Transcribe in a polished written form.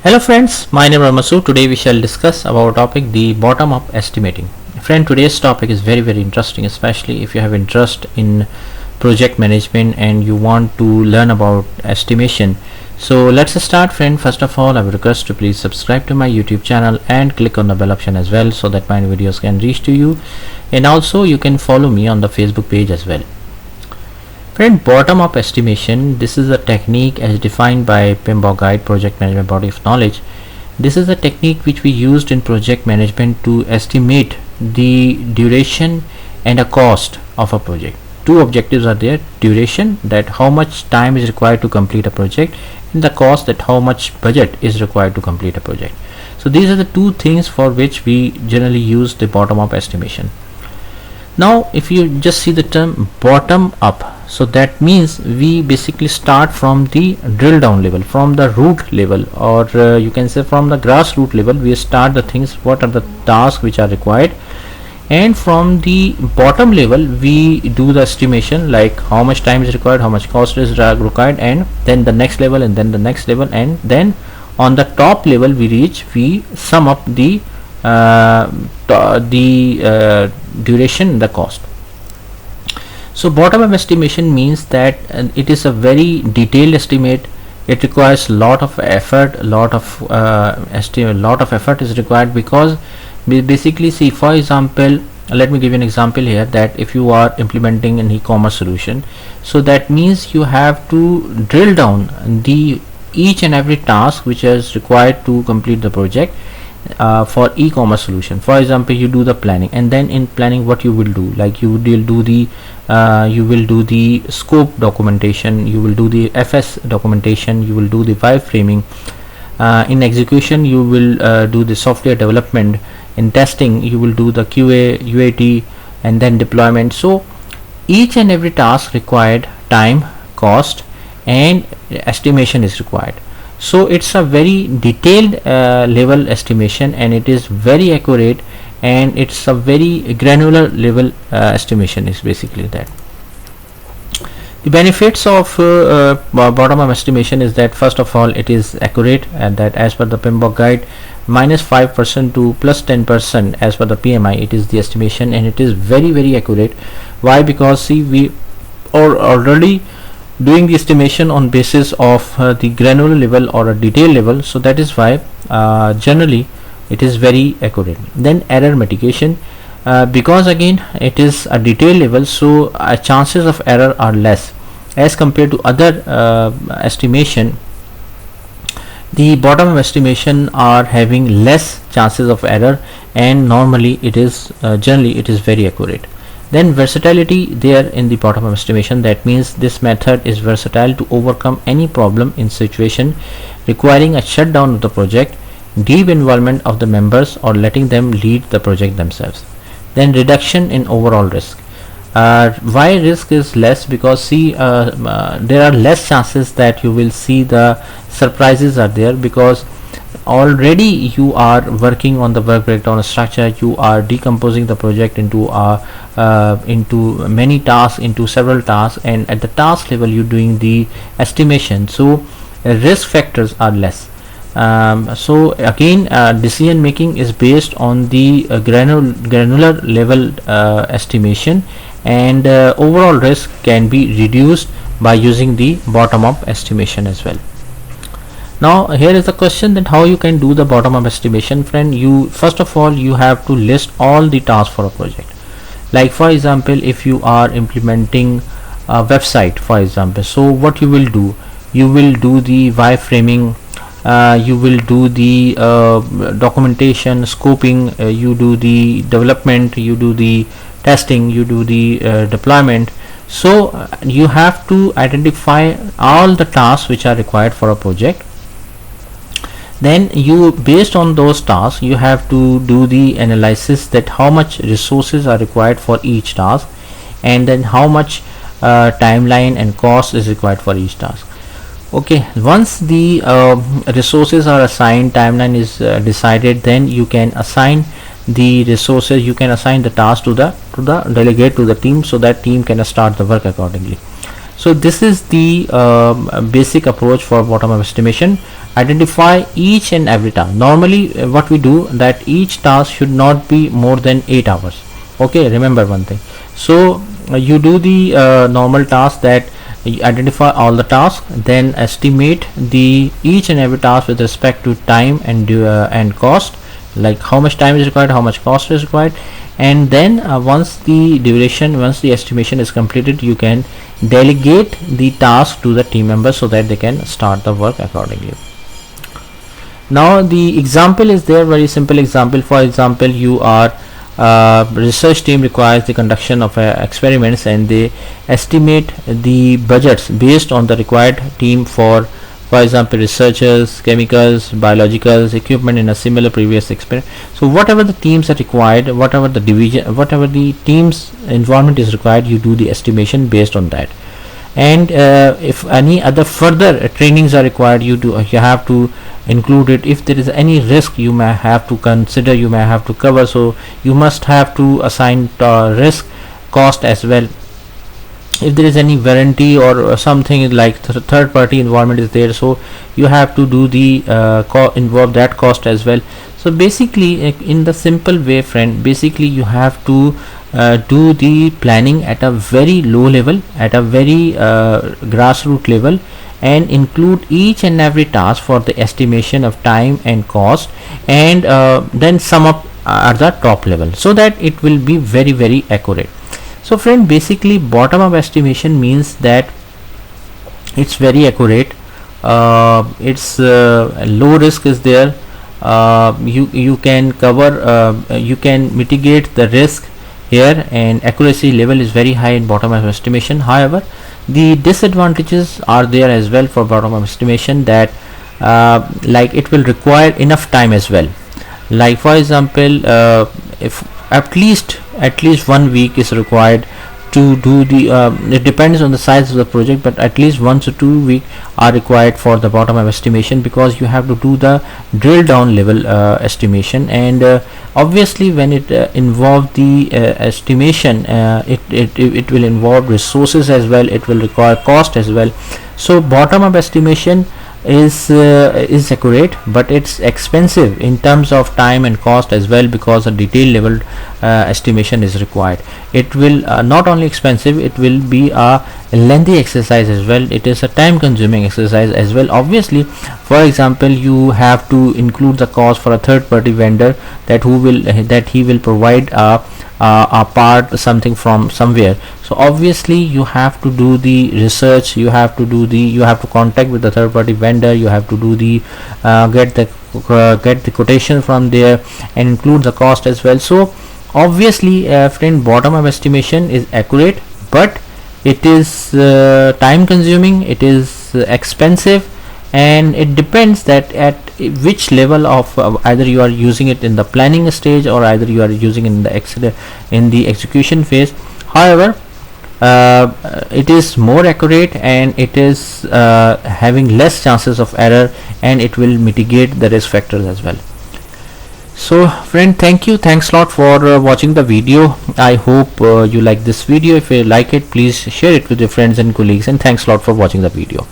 Hello friends, my name is Masood. Today we shall discuss about topic the bottom up estimating. Friend, today's topic is very interesting, especially if you have interest in project management and you want to learn about estimation. So let's start, friend. First of all, I would request to please subscribe to my YouTube channel and click on the bell option as well, so that my videos can reach to you, and also you can follow me on the Facebook page as well. Friend, bottom up estimation, this is a technique as defined by PMBOK Guide, Project Management Body of Knowledge. This is a technique which we used in project management to estimate the duration and a cost of a project. Two objectives are there: duration, that how much time is required to complete a project, and the cost, that how much budget is required to complete a project. So these are the two things for which we generally use the bottom up estimation. Now if you just see the term bottom up, so that means we basically start from the drill down level, from the root level, or you can say from the grassroots level. We start the things, what are the tasks which are required, and from the bottom level we do the estimation, like how much time is required, how much cost is required, and then the next level, and then the next level, and then on the top level we sum up the duration, the cost. So bottom up estimation means that it is a very detailed estimate. It requires lot of effort, lot of effort is required, because we basically see, for example, let me give you an example here, that if you are implementing an e-commerce solution, so that means you have to drill down the each and every task which is required to complete the project. For e-commerce solution, for example, you do the planning, and then in planning what you will do, like you will do the scope documentation, you will do the FS documentation, you will do the wireframing. In execution you will do the software development. In testing you will do the QA, UAT, and then deployment. So each and every task required time, cost, and estimation is required. So it's a very detailed level estimation, and it is very accurate, and it's a very granular level estimation is basically that. The benefits of bottom up estimation is that, first of all, it is accurate, and that as per the PMBOK guide, -5% to +10% as per the PMI, it is the estimation, and it is very accurate. Why? Because see, we are already doing the estimation on basis of the granular level or a detail level, so that is why generally it is very accurate. Then error mitigation, because again it is a detail level, so chances of error are less as compared to other estimation. The bottom up estimation are having less chances of error, and normally it is generally it is very accurate. Then versatility there in the bottom up estimation, that means this method is versatile to overcome any problem in situation requiring a shutdown of the project, deep involvement of the members, or letting them lead the project themselves. Then reduction in overall risk. Why risk is less? Because see, there are less chances that you will see the surprises are there, because already you are working on the work breakdown structure. You are decomposing the project into many tasks, into several tasks, and at the task level you doing the estimation, so risk factors are less. So again, decision making is based on the granular level estimation, and overall risk can be reduced by using the bottom up estimation as well. Now here is the question, that how you can do the bottom up estimation. Friend, you first of all you have to list all the tasks for a project. Like for example, if you are implementing a website, for example, so what you will do, you will do the wireframing, you will do the documentation, scoping, you do the development, you do the testing, you do the deployment. So you have to identify all the tasks which are required for a project. Then you, based on those tasks, you have to do the analysis, that how much resources are required for each task, and then how much timeline and cost is required for each task. Okay, once the resources are assigned, timeline is decided, then you can assign the resources, you can assign the task to the delegate to the team, so that team can start the work accordingly. So this is the basic approach for bottom up estimation. Identify each and every task. Normally what we do, that each task should not be more than 8 hours. Okay, remember one thing. So you do the normal task, that you identify all the tasks, then estimate the each and every task with respect to time and cost, like how much time is required, how much cost is required, and then once the estimation is completed, you can delegate the task to the team members so that they can start the work accordingly. Now the example is there, very simple example. For example, you are research team requires the conduction of experiments, and they estimate the budgets based on the required team for example, researchers, chemicals, biologicals, equipment in a similar previous experiment. So whatever the teams are required, whatever the division, whatever the team's involvement is required, you do the estimation based on that. And if any other further trainings are required, you have to include it. If there is any risk you may have to consider, you may have to cover, so you must have to assign risk cost as well. If there is any warranty or something like third party involvement is there, so you have to do the involve that cost as well. So basically, in the simple way, friend, basically you have to do the planning at a very low level, at a very grassroots level, and include each and every task for the estimation of time and cost, and then sum up at the top level, so that it will be very, very accurate. So friend, basically bottom up estimation means that it's very accurate. It's low risk is there. You can cover, you can mitigate the risk here, and accuracy level is very high in bottom up estimation. However, the disadvantages are there as well for bottom up estimation, that like it will require enough time as well. Like for example, if at least 1 week is required to do the it depends on the size of the project, but at least 1 to 2 weeks are required for the bottom up estimation, because you have to do the drill down level estimation. And obviously when it involve the estimation, it will involve resources as well, it will require cost as well. So bottom up estimation is accurate, but it's expensive in terms of time and cost as well, because a detailed level estimation is required. It will not only expensive, it will be a lengthy exercise as well. It is a time consuming exercise as well. Obviously, for example, you have to include the cost for a third party vendor, that he will provide a part, something from somewhere. So obviously you have to do the research, you have to contact with the third party vendor, you have to do the get the quotation from there, and include the cost as well. So obviously friend, bottom up estimation is accurate, but it is time consuming, it is expensive, and it depends that at which level of either you are using it in the planning stage, or either you are using it in the execution phase. However, it is more accurate, and it is having less chances of error, and it will mitigate the risk factors as well. So friend, thanks a lot for watching the video. I hope you like this video. If you like it, please share it with your friends and colleagues, and thanks a lot for watching the video.